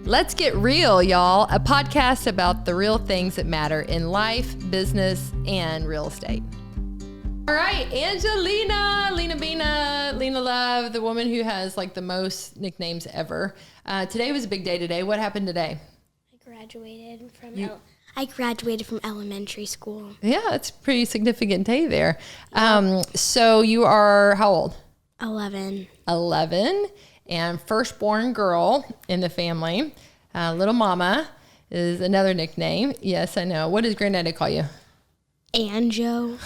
Let's Get Real, y'all, a podcast about the real things that matter in life, business, and real estate. All right, Angelina, Lena Bina, Lena Love, the woman who has like the most nicknames ever. Today was a big day today. What happened today? I graduated from elementary school. Yeah, it's a pretty significant day there. So you are how old? 11. 11, and firstborn girl in the family. Little Mama is another nickname. Yes, I know. What does Granddaddy call you? Anjo.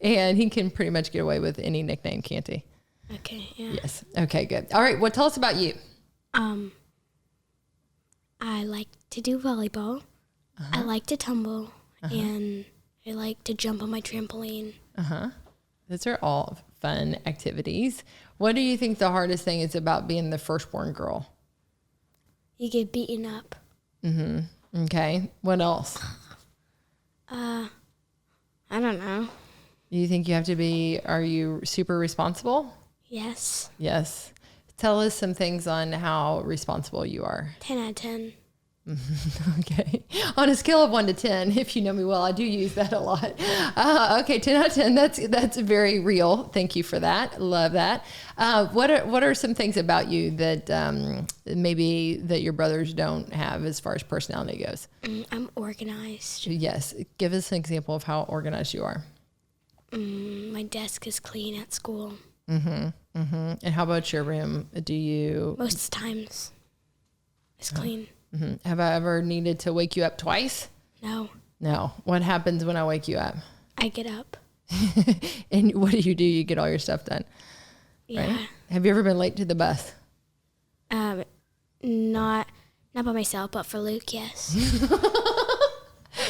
And he can pretty much get away with any nickname, can't he? Okay, yeah. Yes. Okay, good. All right, well, tell us about you. I like to do volleyball. I like to tumble. And I like to jump on my trampoline. Those are all fun activities. What do you think the hardest thing is about being the firstborn girl? You get beaten up. Okay. What else? I don't know. You think you have to be, are you super responsible? Yes. Yes. Tell us some things on how responsible you are. 10 out of 10. Okay. On a scale of 1 to 10, if you know me well, I do use that a lot. Okay, 10 out of 10. That's very real. Thank you for that. Love that. What are some things about you that maybe that your brothers don't have as far as personality goes? I'm organized. Yes. Give us an example of how organized you are. My desk is clean at school. And how about your room? Do you? Most of the times, it's clean. Have I ever needed to wake you up twice? No. No. What happens when I wake you up? I get up. And what do? You get all your stuff done? Yeah. Right? Have you ever been late to the bus? Not by myself, but for Luke, yes.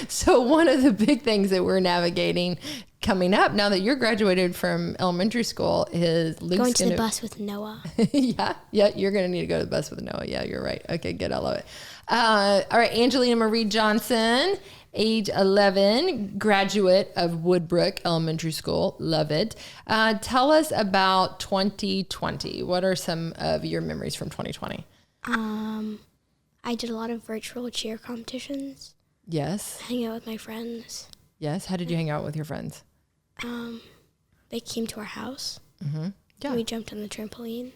So one of the big things that we're navigating coming up now that you're graduated from elementary school is Luke's going to the bus with Noah. Yeah, you're going to need to go to the bus with Noah. Yeah, you're right. Okay, good. I love it. All right, Angelina Marie Johnson, age 11, graduate of Woodbrook Elementary School. Love it. Tell us about 2020. What are some of your memories from 2020? I did a lot of virtual cheer competitions. Yes. Hang out with my friends. Yes. How did you hang out with your friends? They came to our house. Yeah. We jumped on the trampoline.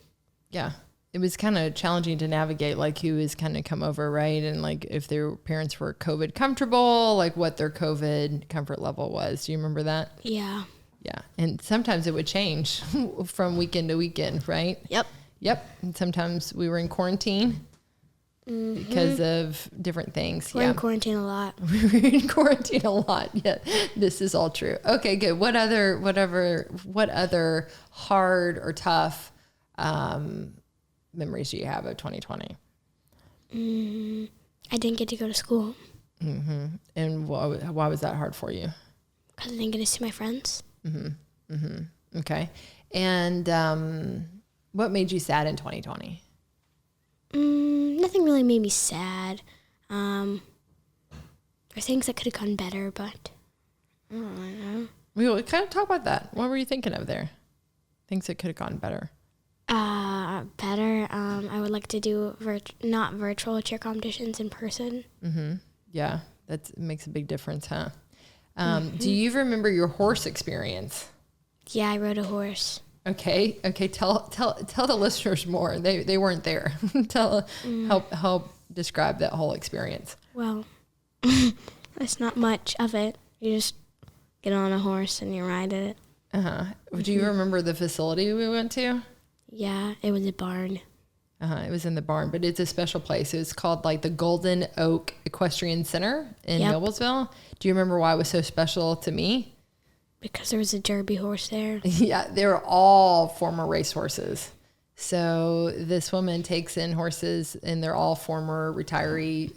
Yeah. It was kind of challenging to navigate, like who was kind of come over, right? And like if their parents were COVID comfortable, like what their COVID comfort level was. Do you remember that? Yeah. Yeah. And sometimes it would change from weekend to weekend, right? Yep. And sometimes we were in quarantine because of different things. We're in quarantine a lot. We were in quarantine a lot. Yeah, this is all true. Okay, good. What other hard or tough memories do you have of 2020? I didn't get to go to school. And why was that hard for you? Because I didn't get to see my friends. Okay. And what made you sad in 2020? Nothing really made me sad. There are things that could have gone better, but I don't know. We kind of talk about that. What were you thinking of there? Things that could have gone better. Better. I would like to do not virtual cheer competitions in person. Yeah, that makes a big difference, huh? Do you remember your horse experience? Yeah, I rode a horse. Okay. Tell the listeners more. They weren't there. Help describe that whole experience. Well, it's not much of it. You just get on a horse and you ride it. Do you remember the facility we went to? Yeah, it was a barn. It was in the barn, but it's a special place. It was called like the Golden Oak Equestrian Center in Noblesville. Do you remember why it was so special to me? Because there was a Derby horse there. Yeah, they were all former race horses. So this woman takes in horses, and they're all former retiree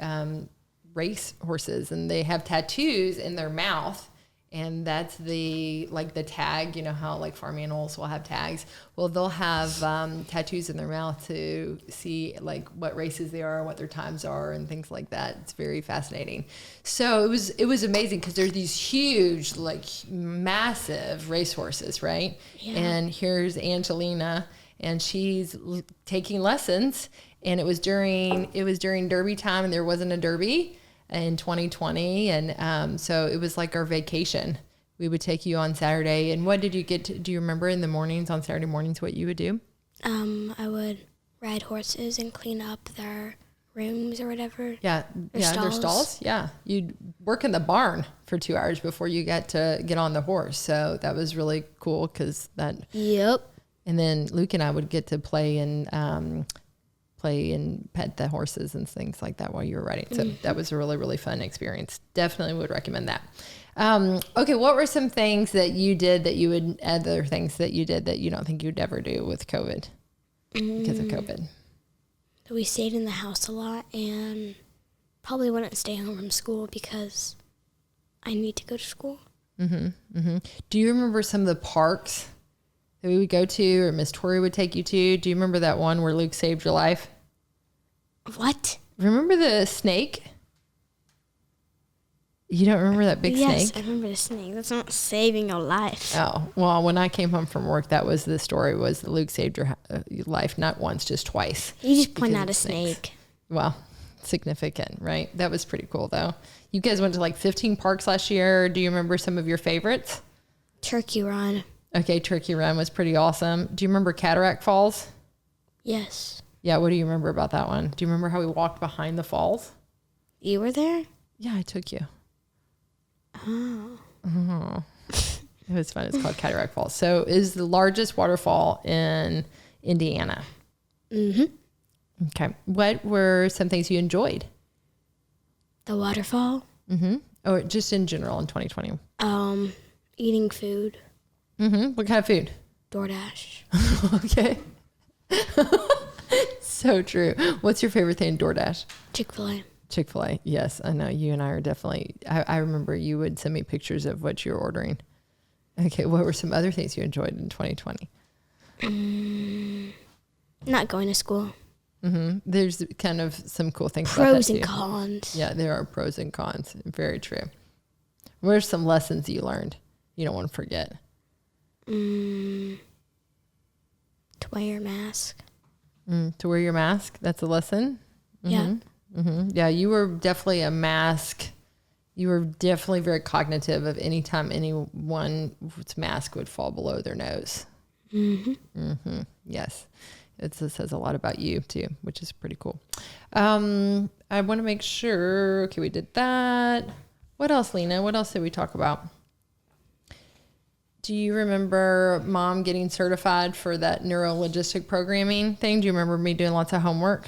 race horses, and they have tattoos in their mouth. And that's the tag, you know how like farm animals will have tags. Well, they'll have tattoos in their mouth to see like what races they are, what their times are, and things like that. It's very fascinating. So it was amazing because there's these huge, like massive racehorses, right? Yeah. And here's Angelina and she's taking lessons. And it was during Derby time, and there wasn't a Derby in 2020. And so it was like our vacation. We would take you on Saturday. And what did you get to, do you remember in the mornings, on Saturday mornings, what you would do? I would ride horses and clean up their rooms or whatever. Yeah, their stalls. Yeah, you'd work in the barn for 2 hours before you got to get on the horse. So that was really cool because that. Yep. And then Luke and I would get to play and pet the horses and things like that while you were riding. So that was a really, really fun experience. Definitely would recommend that. Okay, what were some things that you did other things that you did that you don't think you'd ever do with COVID because of COVID? We stayed in the house a lot and probably wouldn't stay home from school because I need to go to school. Do you remember some of the parks that we would go to or Miss Tori would take you to? Do you remember that one where Luke saved your life? What? Remember the snake? You don't remember that big snake? Yes, I remember the snake. That's not saving your life. Oh, well, when I came home from work, that was the story, was that Luke saved your life, not once, just twice. You just point out a snake. Well, significant, right? That was pretty cool, though. You guys went to like 15 parks last year. Do you remember some of your favorites? Turkey Run. Okay, Turkey Run was pretty awesome. Do you remember Cataract Falls? Yes. Yeah, what do you remember about that one? Do you remember how we walked behind the falls? You were there? Yeah, I took you. Oh. It was fun. It's called Cataract Falls. So it is the largest waterfall in Indiana. Okay. What were some things you enjoyed? The waterfall. Or just in general in 2020? Eating food. What kind of food? DoorDash. Okay. So true. What's your favorite thing in DoorDash? Chick-fil-A. Chick-fil-A. Yes, I know. You and I are definitely, I remember you would send me pictures of what you were ordering. Okay, what were some other things you enjoyed in 2020? Not going to school. There's kind of some cool things Pros about that and too. cons. Yeah, there are pros and cons. Very true. What are some lessons you learned you don't want to forget? To wear your mask. To wear your mask? That's a lesson? Yeah. Yeah, you were definitely a mask. You were definitely very cognitive of any time anyone's mask would fall below their nose. Yes. It says a lot about you too, which is pretty cool. I want to make sure. Okay, we did that. What else, Lena? What else did we talk about? Do you remember Mom getting certified for that Neuro-Linguistic Programming thing? Do you remember me doing lots of homework?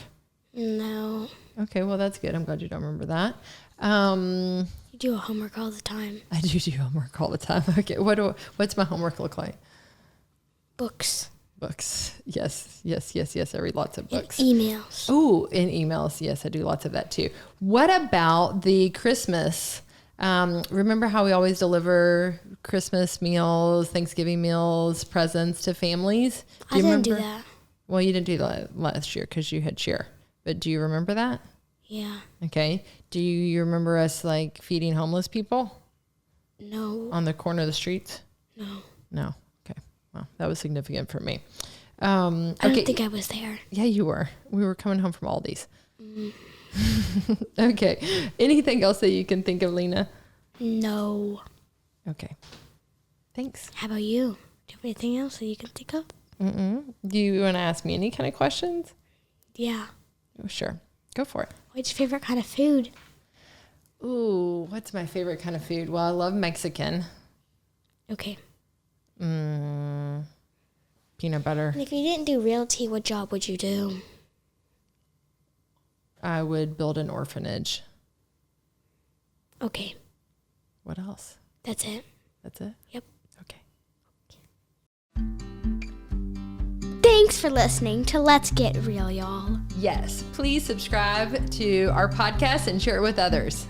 No. Okay, well, that's good. I'm glad you don't remember that. You do homework all the time. I do homework all the time. Okay, what's my homework look like? Books. Books. Yes. I read lots of books. And emails. Oh, and emails. Yes, I do lots of that too. What about the Christmas? Remember how we always deliver Christmas meals, Thanksgiving meals, presents to families? I didn't do that. Well, you didn't do that last year because you had cheer. But do you remember that? Yeah. Okay. Do you remember us like feeding homeless people? No. On the corner of the streets? No. Okay. Well, that was significant for me. I don't think I was there. Yeah, you were. We were coming home from Aldi's. Okay. Anything else that you can think of, Lena? No. Okay. Thanks. How about you? Do you have anything else that you can think of? Do you want to ask me any kind of questions? Yeah. Oh, sure. Go for it. What's your favorite kind of food? Ooh, what's my favorite kind of food? Well, I love Mexican. Okay. Peanut butter. And if you didn't do realty, what job would you do? I would build an orphanage. Okay. What else? That's it. That's it? Yep. Okay. Thanks for listening to Let's Get Real, y'all. Yes. Please subscribe to our podcast and share it with others.